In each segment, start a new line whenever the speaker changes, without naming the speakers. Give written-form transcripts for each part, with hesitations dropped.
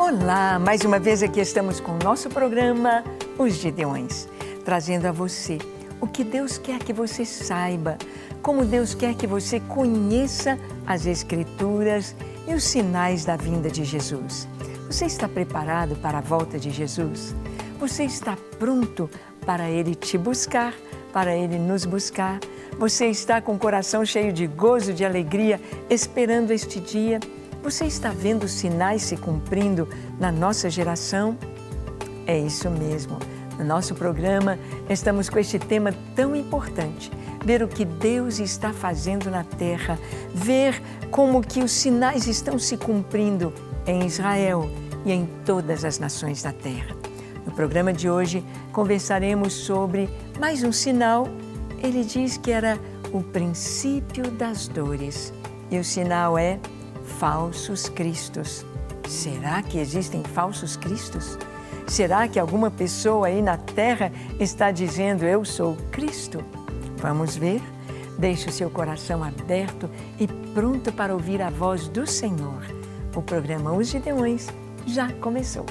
Olá, mais uma vez aqui estamos com o nosso programa Os Gideões, trazendo a você o que Deus quer que você saiba, como Deus quer que você conheça as Escrituras e os sinais da vinda de Jesus. Você está preparado para a volta de Jesus? Você está pronto para Ele te buscar, para Ele nos buscar? Você está com o coração cheio de gozo, de alegria, esperando este dia? Você está vendo os sinais se cumprindo na nossa geração? É isso mesmo. No nosso programa, estamos com este tema tão importante. Ver o que Deus está fazendo na terra. Ver como que os sinais estão se cumprindo em Israel e em todas as nações da terra. No programa de hoje, conversaremos sobre mais um sinal. Ele diz que era o princípio das dores. E o sinal é falsos cristos. Será que existem falsos cristos? Será que alguma pessoa aí na terra está dizendo, eu sou Cristo? Vamos ver? Deixe o seu coração aberto e pronto para ouvir a voz do Senhor. O programa Os Gideões já começou.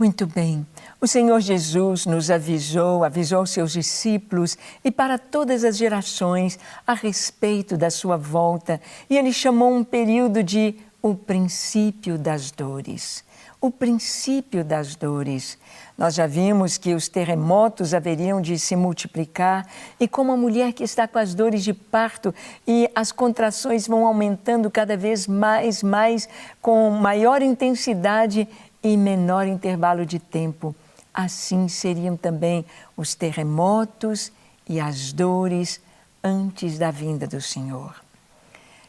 Muito bem, o Senhor Jesus nos avisou seus discípulos e para todas as gerações a respeito da sua volta. E Ele chamou um período de o princípio das dores. O princípio das dores. Nós já vimos que os terremotos haveriam de se multiplicar e como a mulher que está com as dores de parto e as contrações vão aumentando cada vez mais, com maior intensidade e menor intervalo de tempo. Assim seriam também os terremotos e as dores antes da vinda do Senhor.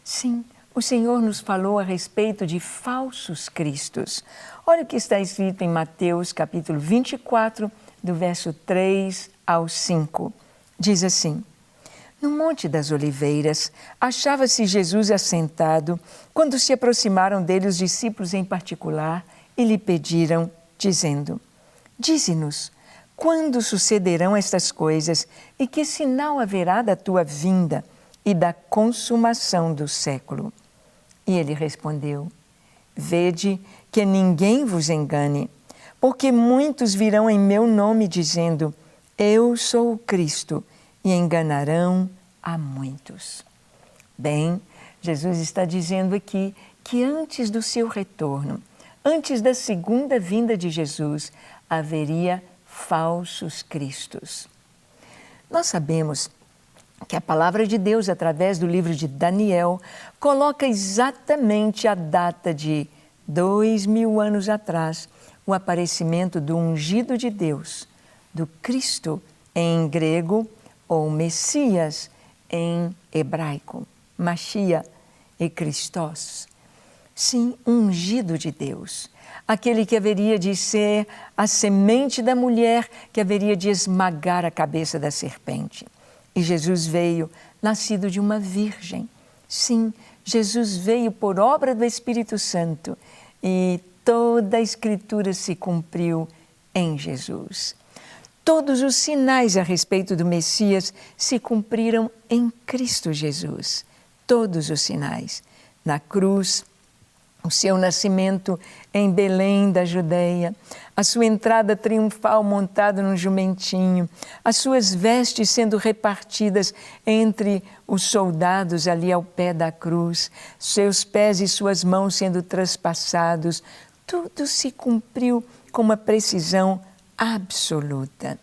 Sim, o Senhor nos falou a respeito de falsos cristos. Olha o que está escrito em Mateus capítulo 24, do verso 3 ao 5. Diz assim: No Monte das Oliveiras, achava-se Jesus assentado, quando se aproximaram dele os discípulos em particular, e lhe pediram, dizendo, Dize-nos, quando sucederão estas coisas e que sinal haverá da tua vinda e da consumação do século? E ele respondeu, Vede que ninguém vos engane, porque muitos virão em meu nome dizendo, Eu sou o Cristo, e enganarão a muitos. Bem, Jesus está dizendo aqui que antes do seu retorno, antes da segunda vinda de Jesus, haveria falsos cristos. Nós sabemos que a palavra de Deus, através do livro de Daniel, coloca exatamente a data de 2000 anos atrás, o aparecimento do ungido de Deus, do Cristo em grego, ou Messias em hebraico, Machia e Christos. Sim, ungido de Deus, aquele que haveria de ser a semente da mulher, que haveria de esmagar a cabeça da serpente. E Jesus veio, nascido de uma virgem. Sim, Jesus veio por obra do Espírito Santo e toda a Escritura se cumpriu em Jesus. Todos os sinais a respeito do Messias se cumpriram em Cristo Jesus. Todos os sinais. Na cruz, o seu nascimento em Belém da Judeia, a sua entrada triunfal montado num jumentinho, as suas vestes sendo repartidas entre os soldados ali ao pé da cruz, seus pés e suas mãos sendo traspassados, tudo se cumpriu com uma precisão absoluta.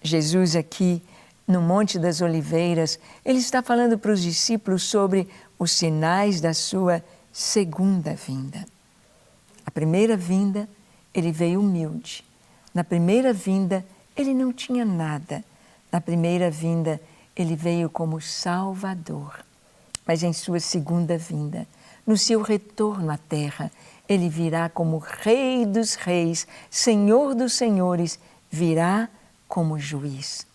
Jesus aqui, no Monte das Oliveiras, ele está falando para os discípulos sobre os sinais da sua segunda vinda. A primeira vinda, ele veio humilde. Na primeira vinda, ele não tinha nada. Na primeira vinda, ele veio como Salvador. Mas em sua segunda vinda, no seu retorno à terra, ele virá como Rei dos Reis, Senhor dos Senhores, virá como juiz.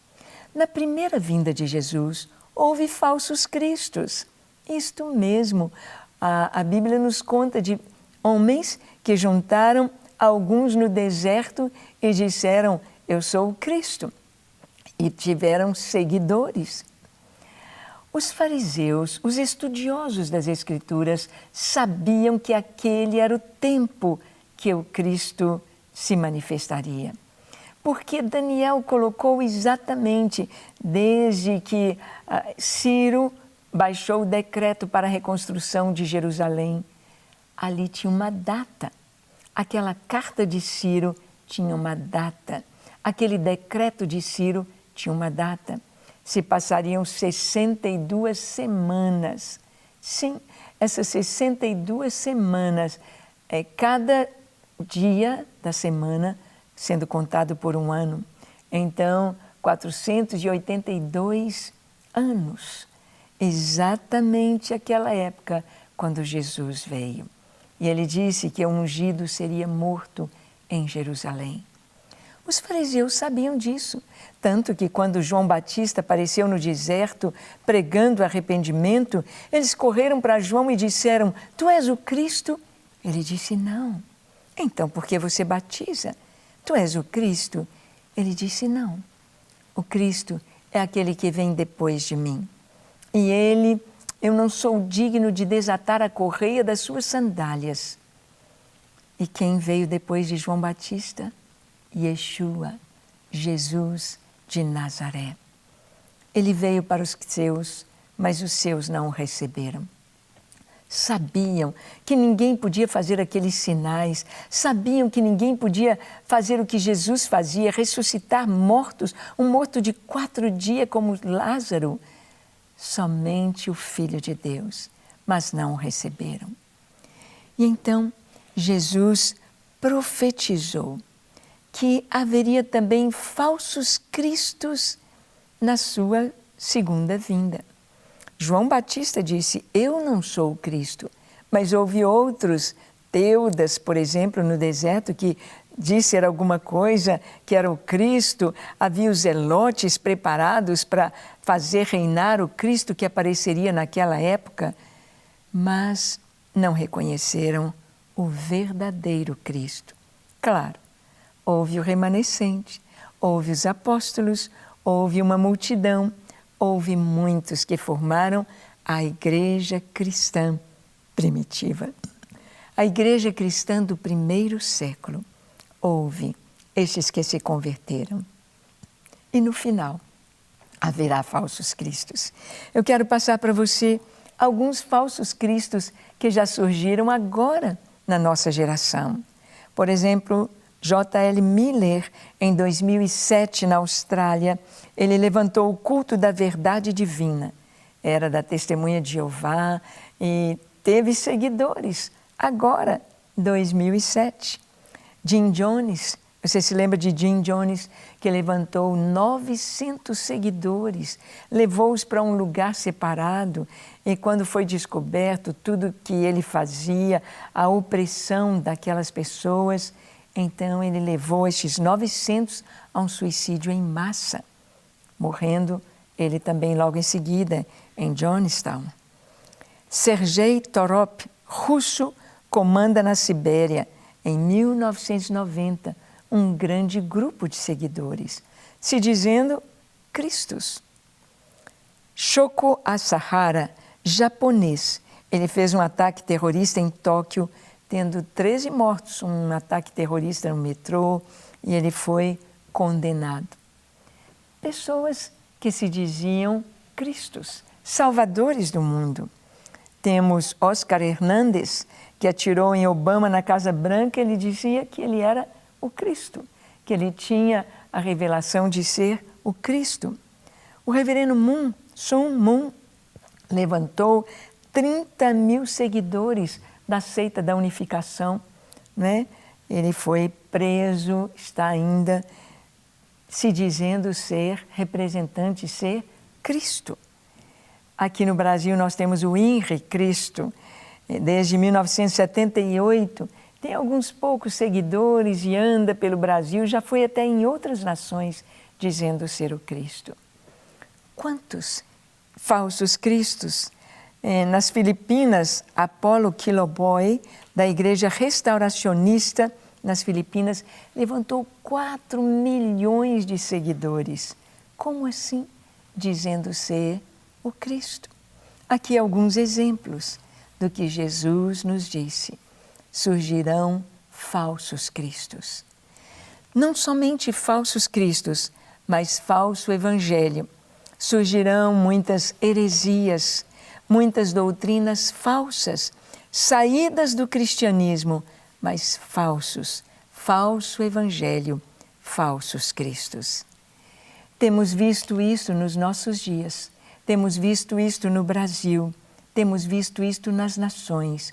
Na primeira vinda de Jesus, houve falsos cristos. Isto mesmo, a Bíblia nos conta de homens que juntaram alguns no deserto e disseram, eu sou o Cristo. E tiveram seguidores. Os fariseus, os estudiosos das Escrituras, sabiam que aquele era o tempo que o Cristo se manifestaria. Porque Daniel colocou exatamente desde que Ciro baixou o decreto para a reconstrução de Jerusalém. Ali tinha uma data. Aquela carta de Ciro tinha uma data. Aquele decreto de Ciro tinha uma data. Se passariam 62 semanas. Sim, essas 62 semanas, cada dia da semana sendo contado por um ano. Então, 482 anos. Exatamente aquela época quando Jesus veio. E ele disse que o ungido seria morto em Jerusalém. Os fariseus sabiam disso, tanto que quando João Batista apareceu no deserto pregando arrependimento, eles correram para João e disseram, tu és o Cristo? Ele disse, não. Então, por que você batiza? Tu és o Cristo? Ele disse, não. O Cristo é aquele que vem depois de mim. E ele, eu não sou digno de desatar a correia das suas sandálias. E quem veio depois de João Batista? Yeshua, Jesus de Nazaré. Ele veio para os seus, mas os seus não o receberam. Sabiam que ninguém podia fazer aqueles sinais, sabiam que ninguém podia fazer o que Jesus fazia, ressuscitar mortos, um morto de 4 dias como Lázaro. Somente o Filho de Deus, mas não o receberam. E então Jesus profetizou que haveria também falsos cristos na sua segunda vinda. João Batista disse, eu não sou o Cristo, mas houve outros, Teudas, por exemplo, no deserto, que disse alguma coisa que era o Cristo, havia os zelotes preparados para fazer reinar o Cristo que apareceria naquela época, mas não reconheceram o verdadeiro Cristo. Claro, houve o remanescente, houve os apóstolos, houve uma multidão, houve muitos que formaram a igreja cristã primitiva. A igreja cristã do primeiro século. Houve estes que se converteram. E no final, haverá falsos cristos. Eu quero passar para você alguns falsos cristos que já surgiram agora na nossa geração. Por exemplo, J.L. Miller, em 2007, na Austrália, ele levantou o culto da verdade divina. Era da Testemunha de Jeová e teve seguidores, agora, 2007. Jim Jones, você se lembra de Jim Jones, que levantou 900 seguidores, levou-os para um lugar separado e quando foi descoberto tudo que ele fazia, a opressão daquelas pessoas, então ele levou estes 900 a um suicídio em massa, morrendo ele também logo em seguida em Jonestown. Sergei Torop, russo, comanda na Sibéria, em 1990, um grande grupo de seguidores, se dizendo Cristos. Shoko Asahara, japonês, ele fez um ataque terrorista em Tóquio, tendo 13 mortos, um ataque terrorista no metrô, e ele foi condenado. Pessoas que se diziam Cristos, salvadores do mundo. Temos Oscar Hernandes, que atirou em Obama na Casa Branca, ele dizia que ele era o Cristo, que ele tinha a revelação de ser o Cristo. O reverendo Sun Moon levantou 30 mil seguidores da seita da unificação, né? Ele foi preso, está ainda se dizendo ser representante, ser Cristo. Aqui no Brasil nós temos o INRI Cristo, desde 1978, tem alguns poucos seguidores e anda pelo Brasil, já foi até em outras nações dizendo ser o Cristo. quantos falsos cristos. Nas Filipinas, Apolo Kiloboy, da Igreja Restauracionista nas Filipinas, levantou 4 milhões de seguidores. Como assim? Dizendo ser o Cristo. Aqui alguns exemplos do que Jesus nos disse. Surgirão falsos cristos. Não somente falsos cristos, mas falso evangelho. Surgirão muitas heresias, muitas doutrinas falsas, saídas do cristianismo, mas falso evangelho, falsos cristos. Temos visto isso nos nossos dias, temos visto isto no Brasil, temos visto isto nas nações.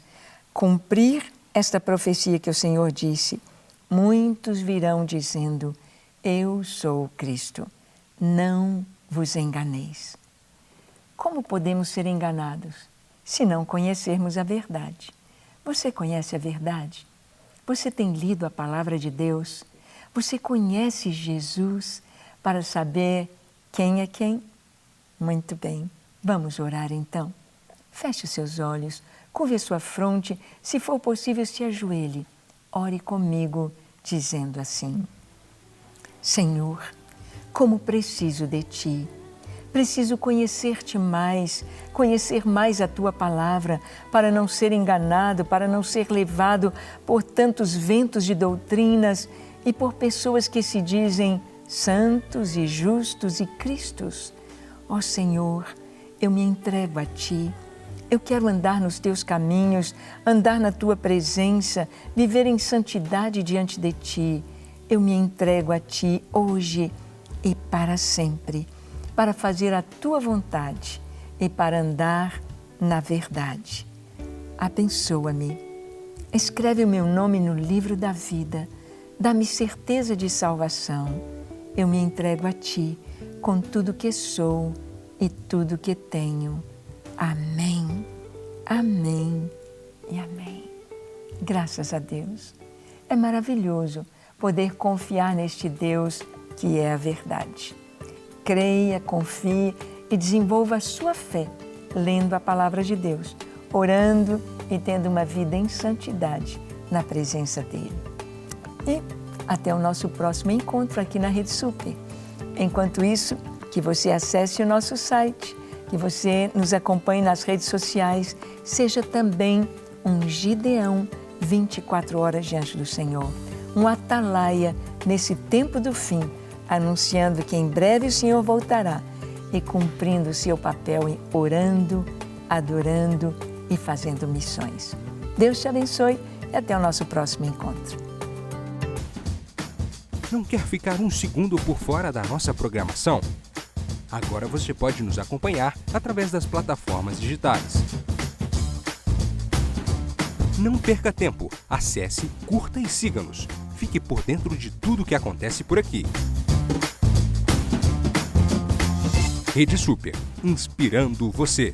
Cumprir esta profecia que o Senhor disse, muitos virão dizendo, eu sou o Cristo, não vos enganeis. Como podemos ser enganados se não conhecermos a verdade? Você conhece a verdade? Você tem lido a palavra de Deus? Você conhece Jesus para saber quem é quem? Muito bem, vamos orar então. Feche os seus olhos, curve a sua fronte, se for possível, se ajoelhe. Ore comigo, dizendo assim, Senhor, como preciso de Ti. Preciso conhecer-te mais, conhecer mais a Tua palavra, para não ser enganado, para não ser levado por tantos ventos de doutrinas e por pessoas que se dizem santos e justos e cristos. Ó Senhor, eu me entrego a Ti. Eu quero andar nos Teus caminhos, andar na Tua presença, viver em santidade diante de Ti. Eu me entrego a Ti hoje e para sempre, para fazer a Tua vontade e para andar na verdade. Abençoa-me. Escreve o meu nome no livro da vida. Dá-me certeza de salvação. Eu me entrego a Ti com tudo que sou e tudo que tenho. Amém, amém e amém. Graças a Deus. É maravilhoso poder confiar neste Deus que é a verdade. Creia, confie e desenvolva a sua fé, lendo a palavra de Deus, orando e tendo uma vida em santidade na presença dEle. E até o nosso próximo encontro aqui na Rede Super. Enquanto isso, que você acesse o nosso site, que você nos acompanhe nas redes sociais, seja também um Gideão 24 horas diante do Senhor, um atalaia nesse tempo do fim, anunciando que em breve o Senhor voltará e cumprindo o seu papel em orando, adorando e fazendo missões. Deus te abençoe e até o nosso próximo encontro.
Não quer ficar um segundo por fora da nossa programação? Agora você pode nos acompanhar através das plataformas digitais. Não perca tempo, acesse, curta e siga-nos. Fique por dentro de tudo o que acontece por aqui. Rede Super, inspirando você.